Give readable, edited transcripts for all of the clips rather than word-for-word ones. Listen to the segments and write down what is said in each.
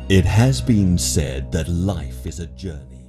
It has been said that life is a journey.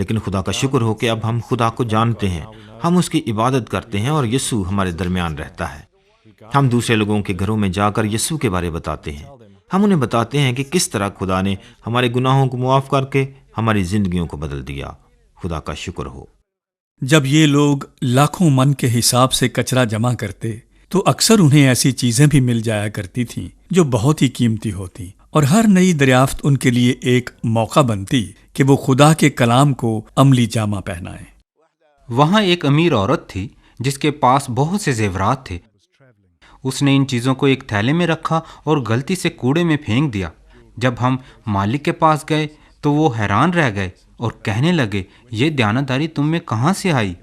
لیکن خدا کا شکر ہو کہ اب ہم خدا کو جانتے ہیں، ہم اس کی عبادت کرتے ہیں اور یسوع ہمارے درمیان رہتا ہے۔ ہم دوسرے لوگوں کے گھروں میں جا کر یسوع کے بارے بتاتے ہیں۔ ہم انہیں بتاتے ہیں کہ کس طرح خدا نے ہمارے گناہوں کو معاف کر کے ہماری زندگیوں کو بدل دیا۔ خدا کا شکر ہو۔ جب یہ لوگ لاکھوں من کے حساب سے کچرا جمع کرتے تو اکثر انہیں ایسی چیزیں بھی مل جایا کرتی تھیں جو بہت ہی قیمتی ہوتی، اور ہر نئی دریافت ان کے لیے ایک موقع بنتی کہ وہ خدا کے کلام کو عملی جامہ پہنائیں۔ وہاں ایک امیر عورت تھی جس کے پاس بہت سے زیورات تھے۔ اس نے ان چیزوں کو ایک تھیلے میں رکھا اور غلطی سے کوڑے میں پھینک دیا۔ جب ہم مالک کے پاس گئے تو وہ حیران رہ گئے اور کہنے لگے، یہ دیانتداری تم میں کہاں سے آئی؟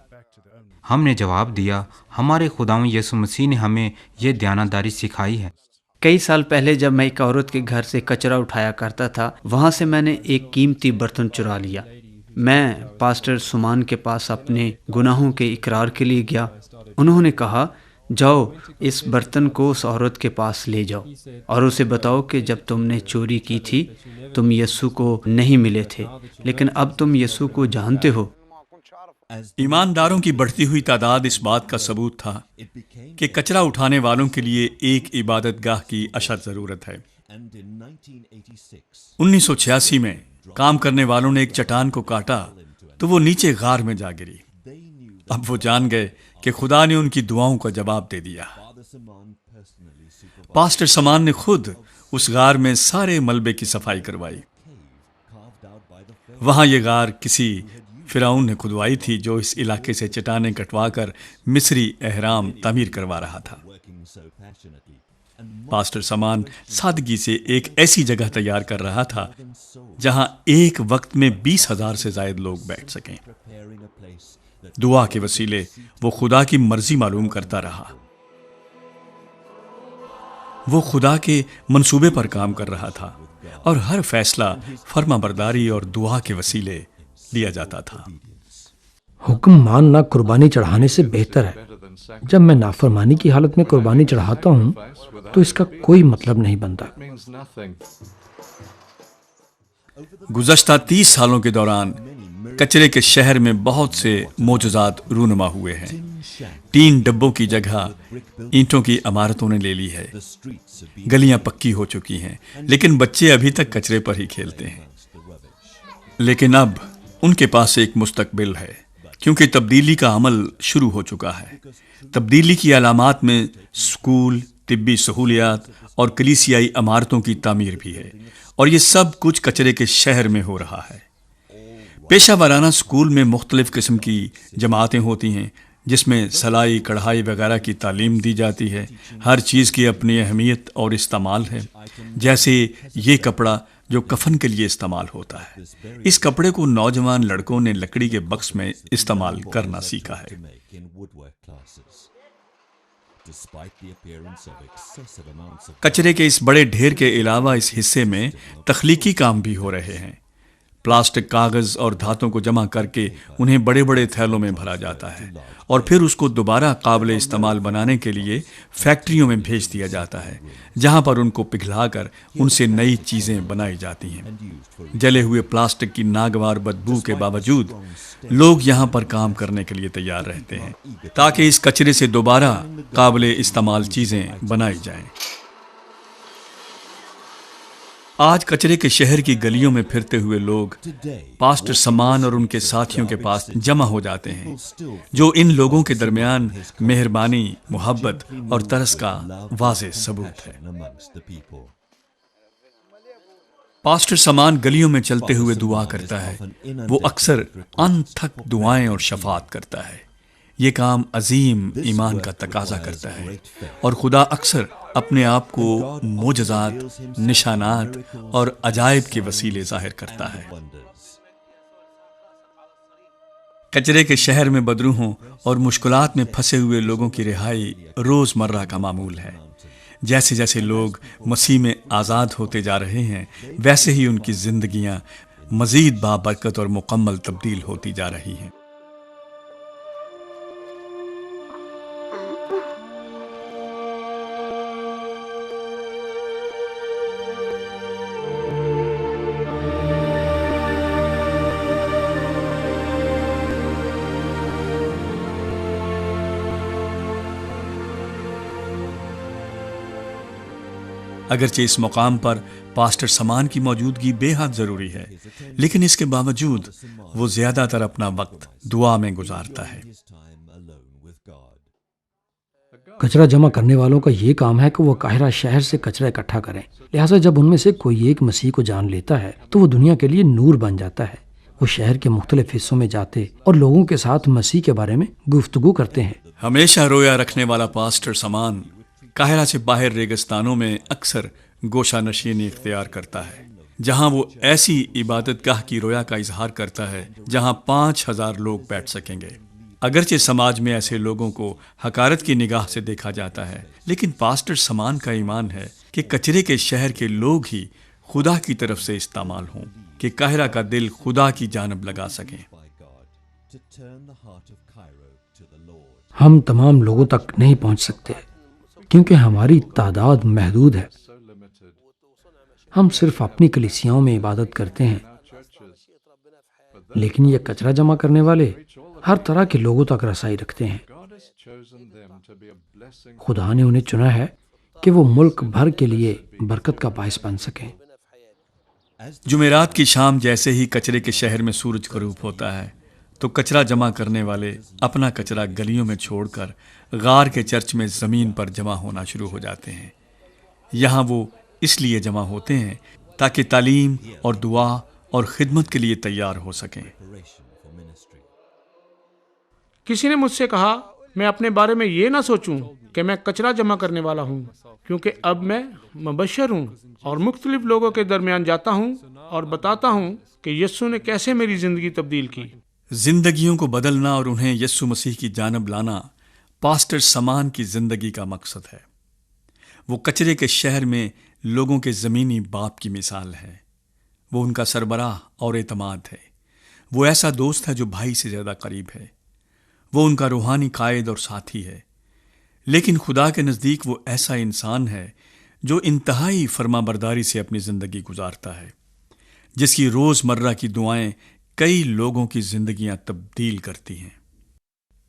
ہم نے جواب دیا، ہمارے خداوند یسوع مسیح نے ہمیں یہ دیانتداری سکھائی ہے۔ کئی سال پہلے جب میں ایک عورت کے گھر سے کچرا اٹھایا کرتا تھا، وہاں سے میں نے ایک قیمتی برتن چرا لیا۔ میں پاسٹر سمان کے پاس اپنے گناہوں کے اقرار کے لیے گیا۔ انہوں نے کہا، جاؤ اس برتن کو اس عورت کے پاس لے جاؤ اور اسے بتاؤ کہ جب تم نے چوری کی تھی تم یسوع کو نہیں ملے تھے، لیکن اب تم یسوع کو جانتے ہو۔ ایمانداروں کی بڑھتی ہوئی تعداد اس بات کا ثبوت تھا کہ کچرا اٹھانے والوں کے لیے ایک عبادت گاہ کی اشد ضرورت ہے۔ 1986 میں کام کرنے والوں نے ایک چٹان کو کاٹا تو وہ نیچے غار میں جا گری۔ اب وہ جان گئے کہ خدا نے ان کی دعاؤں کا جواب دے دیا۔ پاسٹر سمان نے خود اس غار میں سارے ملبے کی صفائی کروائی۔ وہاں یہ غار کسی فرعون نے کھدوائی تھی جو اس علاقے سے چٹانیں کٹوا کر مصری اہرام تعمیر کروا رہا تھا۔ پاسٹر سمان سادگی سے ایک ایسی جگہ تیار کر رہا تھا جہاں ایک وقت میں 20,000 سے زائد لوگ بیٹھ سکیں۔ دعا کے وسیلے وہ خدا کی مرضی معلوم کرتا رہا۔ وہ خدا کے منصوبے پر کام کر رہا تھا اور ہر فیصلہ فرما برداری اور دعا کے وسیلے لیا جاتا تھا۔ حکم ماننا قربانی چڑھانے سے بہتر ہے۔ جب میں نافرمانی کی حالت میں قربانی چڑھاتا ہوں تو اس کا کوئی مطلب نہیں بنتا۔ گزشتہ 30 سالوں کے دوران کچرے کے شہر میں بہت سے معجزات رونما ہوئے ہیں۔ ٹین ڈبوں کی جگہ اینٹوں کی عمارتوں نے لے لی ہے، گلیاں پکی ہو چکی ہیں، لیکن بچے ابھی تک کچرے پر ہی کھیلتے ہیں۔ لیکن اب ان کے پاس ایک مستقبل ہے، کیونکہ تبدیلی کا عمل شروع ہو چکا ہے۔ تبدیلی کی علامات میں اسکول، طبی سہولیات اور کلیسیائی عمارتوں کی تعمیر بھی ہے، اور یہ سب کچھ کچرے کے شہر میں ہو رہا ہے۔ پیشہ ورانہ اسکول میں مختلف قسم کی جماعتیں ہوتی ہیں جس میں سلائی، کڑھائی وغیرہ کی تعلیم دی جاتی ہے۔ ہر چیز کی اپنی اہمیت اور استعمال ہے، جیسے یہ کپڑا جو کفن کے لیے استعمال ہوتا ہے۔ اس کپڑے کو نوجوان لڑکوں نے لکڑی کے بکس میں استعمال کرنا سیکھا ہے۔ کچرے کے اس بڑے ڈھیر کے علاوہ اس حصے میں تخلیقی کام بھی ہو رہے ہیں۔ پلاسٹک، کاغذ اور دھاتوں کو جمع کر کے انہیں بڑے بڑے تھیلوں میں بھرا جاتا ہے اور پھر اس کو دوبارہ قابل استعمال بنانے کے لیے فیکٹریوں میں بھیج دیا جاتا ہے، جہاں پر ان کو پگھلا کر ان سے نئی چیزیں بنائی جاتی ہیں۔ جلے ہوئے پلاسٹک کی ناگوار بدبو کے باوجود لوگ یہاں پر کام کرنے کے لیے تیار رہتے ہیں تاکہ اس کچرے سے دوبارہ قابل استعمال چیزیں بنائی جائیں۔ آج کچرے کے شہر کی گلیوں میں پھرتے ہوئے لوگ پاسٹر سمان اور ان کے ساتھیوں کے پاس جمع ہو جاتے ہیں، جو ان لوگوں کے درمیان مہربانی، محبت اور ترس کا واضح ثبوت ہے۔ پاسٹر سمان گلیوں میں چلتے ہوئے دعا کرتا ہے۔ وہ اکثر انتھک دعائیں اور شفاعت کرتا ہے۔ یہ کام عظیم ایمان کا تقاضا کرتا ہے، اور خدا اکثر اپنے آپ کو معجزات، نشانات اور عجائب کے وسیلے ظاہر کرتا ہے۔ کچرے کے شہر میں بدروحوں اور مشکلات میں پھنسے ہوئے لوگوں کی رہائی روزمرہ کا معمول ہے۔ جیسے جیسے لوگ مسیح میں آزاد ہوتے جا رہے ہیں، ویسے ہی ان کی زندگیاں مزید بابرکت اور مکمل تبدیل ہوتی جا رہی ہیں۔ اگرچہ اس مقام پر پاسٹر سمان کی موجودگی بے حد ضروری ہے، لیکن اس کے باوجود وہ زیادہ تر اپنا وقت دعا میں گزارتا ہے۔ کچرا جمع کرنے والوں کا یہ کام ہے کہ وہ قاہرہ شہر سے کچرا اکٹھا کریں، لہٰذا جب ان میں سے کوئی ایک مسیح کو جان لیتا ہے تو وہ دنیا کے لیے نور بن جاتا ہے۔ وہ شہر کے مختلف حصوں میں جاتے اور لوگوں کے ساتھ مسیح کے بارے میں گفتگو کرتے ہیں۔ ہمیشہ رویا رکھنے والا پاسٹر سمان قاہرہ سے باہر ریگستانوں میں اکثر گوشہ نشینی اختیار کرتا ہے، جہاں وہ ایسی عبادت گاہ کی رویا کا اظہار کرتا ہے جہاں 5000 لوگ بیٹھ سکیں گے۔ اگرچہ سماج میں ایسے لوگوں کو حقارت کی نگاہ سے دیکھا جاتا ہے، لیکن پاسٹر سمان کا ایمان ہے کہ کچرے کے شہر کے لوگ ہی خدا کی طرف سے استعمال ہوں کہ قاہرہ کا دل خدا کی جانب لگا سکیں۔ ہم تمام لوگوں تک نہیں پہنچ سکتے کیونکہ ہماری تعداد محدود ہے۔ ہم صرف اپنی کلیسیاؤں میں عبادت کرتے ہیں، لیکن یہ کچرا جمع کرنے والے ہر طرح کے لوگوں تک رسائی رکھتے ہیں۔ خدا نے انہیں چنا ہے کہ وہ ملک بھر کے لیے برکت کا باعث بن سکیں۔ جمعرات کی شام جیسے ہی کچرے کے شہر میں سورج غروب ہوتا ہے تو کچرا جمع کرنے والے اپنا کچرا گلیوں میں چھوڑ کر غار کے چرچ میں زمین پر جمع ہونا شروع ہو جاتے ہیں۔ یہاں وہ اس لیے جمع ہوتے ہیں تاکہ تعلیم اور دعا اور خدمت کے لیے تیار ہو سکیں۔ کسی نے مجھ سے کہا میں اپنے بارے میں یہ نہ سوچوں کہ میں کچرا جمع کرنے والا ہوں، کیونکہ اب میں مبشر ہوں اور مختلف لوگوں کے درمیان جاتا ہوں اور بتاتا ہوں کہ یسوع نے کیسے میری زندگی تبدیل کی۔ زندگیوں کو بدلنا اور انہیں یسوع مسیح کی جانب لانا پاسٹر سمان کی زندگی کا مقصد ہے۔ وہ کچرے کے شہر میں لوگوں کے زمینی باپ کی مثال ہے۔ وہ ان کا سربراہ اور اعتماد ہے۔ وہ ایسا دوست ہے جو بھائی سے زیادہ قریب ہے۔ وہ ان کا روحانی قائد اور ساتھی ہے۔ لیکن خدا کے نزدیک وہ ایسا انسان ہے جو انتہائی فرما برداری سے اپنی زندگی گزارتا ہے، جس کی روز مرہ کی دعائیں کئی لوگوں کی زندگیاں تبدیل کرتی ہیں۔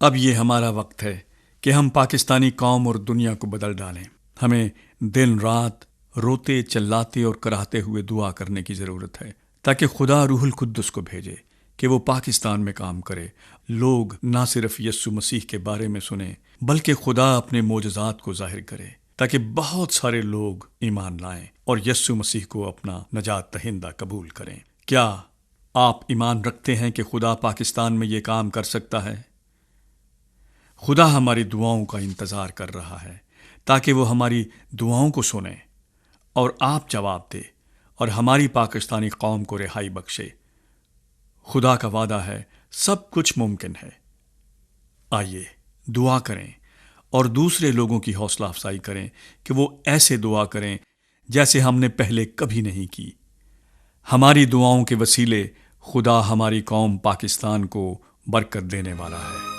اب یہ ہمارا وقت ہے کہ ہم پاکستانی قوم اور دنیا کو بدل ڈالیں۔ ہمیں دن رات روتے چلاتے اور کراہتے ہوئے دعا کرنے کی ضرورت ہے تاکہ خدا روح القدس کو بھیجے کہ وہ پاکستان میں کام کرے۔ لوگ نہ صرف یسوع مسیح کے بارے میں سنیں بلکہ خدا اپنے معجزات کو ظاہر کرے تاکہ بہت سارے لوگ ایمان لائیں اور یسوع مسیح کو اپنا نجات دہندہ قبول کریں۔ کیا آپ ایمان رکھتے ہیں کہ خدا پاکستان میں یہ کام کر سکتا ہے؟ خدا ہماری دعاؤں کا انتظار کر رہا ہے تاکہ وہ ہماری دعاؤں کو سنے اور آپ جواب دے اور ہماری پاکستانی قوم کو رہائی بخشے۔ خدا کا وعدہ ہے سب کچھ ممکن ہے۔ آئیے دعا کریں اور دوسرے لوگوں کی حوصلہ افزائی کریں کہ وہ ایسے دعا کریں جیسے ہم نے پہلے کبھی نہیں کی۔ ہماری دعاؤں کے وسیلے خدا ہماری قوم پاکستان کو برکت دینے والا ہے۔